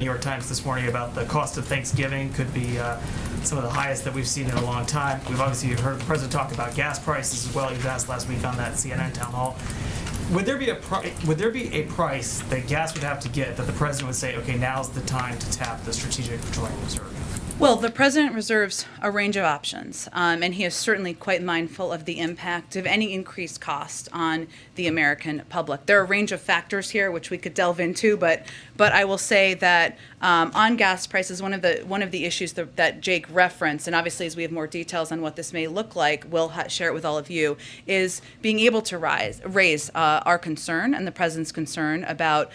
New York Times this morning about the cost of Thanksgiving could be some of the highest that we've seen in a long time. We've obviously heard the president talk about gas prices as well. He was asked last week on that CNN town hall. Would there be a price that gas would have to get that the president would say, okay, now's the time to tap the Strategic Petroleum Reserve? Well, the president reserves a range of options, and he is certainly quite mindful of the impact of any increased cost on the American public. There are a range of factors here which we could delve into, but I will say that on gas prices, one of the issues that Jake referenced, and obviously as we have more details on what this may look like, we'll share it with all of you, is being able to raise our concern and the president's concern about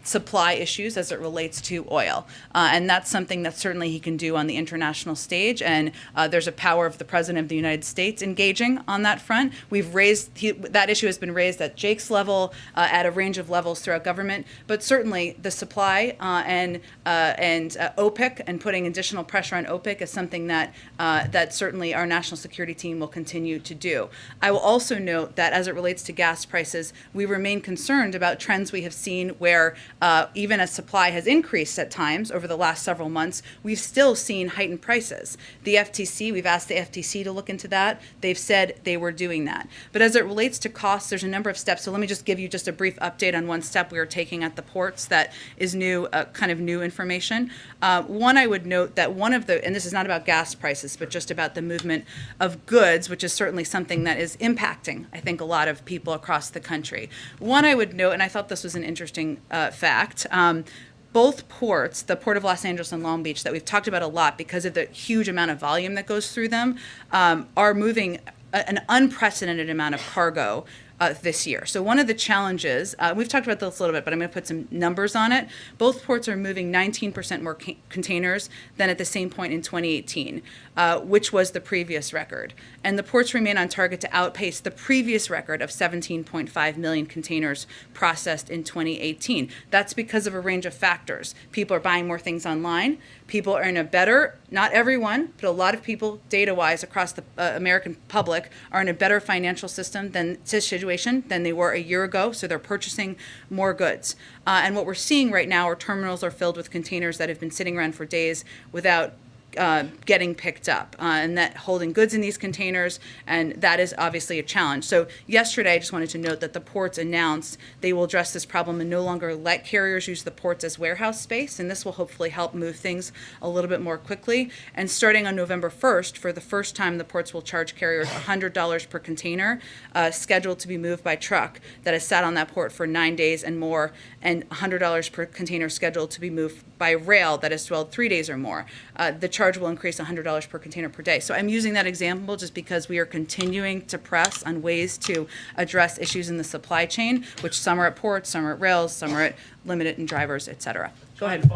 supply issues as it relates to oil, and that's something that certainly he can do on the international stage, and there's a power of the President of the United States engaging on that front. That issue has been raised at Jake's level, at a range of levels throughout government, but certainly the supply and OPEC and putting additional pressure on OPEC is something that certainly our national security team will continue to do. I will also note that as it relates to gas prices, we remain concerned about trends we have seen where even as supply has increased at times over the last several months, we've still seen heightened prices. The FTC, we've asked the FTC to look into that. They've said they were doing that. But as it relates to costs, there's a number of steps. So let me just give you just a brief update on one step we are taking at the ports that is new, kind of new information. One, I would note that and this is not about gas prices, but just about the movement of goods, which is certainly something that is impacting, I think, a lot of people across the country. One, I would note, and I thought this was an interesting fact, both ports, the Port of Los Angeles and Long Beach, that we've talked about a lot because of the huge amount of volume that goes through them, are moving an unprecedented amount of cargo this year. So one of the challenges, we've talked about this a little bit, but I'm going to put some numbers on it. Both ports are moving 19% more containers than at the same point in 2018, which was the previous record. And the ports remain on target to outpace the previous record of 17.5 million containers processed in 2018. That's because of a range of factors. People are buying more things online. People are in a better, not everyone, but a lot of people, data-wise, across the American public, are in a better financial situation than they were a year ago, so they're purchasing more goods. And what we're seeing right now are terminals are filled with containers that have been sitting around for days without getting picked up, and that holding goods in these containers, and that is obviously a challenge. So yesterday, I just wanted to note that the ports announced they will address this problem and no longer let carriers use the ports as warehouse space, and this will hopefully help move things a little bit more quickly. And starting on November 1st, for the first time, the ports will charge carriers $100 per container scheduled to be moved by truck that has sat on that port for 9 days and more, and $100 per container scheduled to be moved by rail that has dwelled 3 days or more. The charge will increase $100 per container per day. So I'm using that example just because we are continuing to press on ways to address issues in the supply chain, which some are at ports, some are at rails, some are at limited and drivers, et cetera. Go ahead.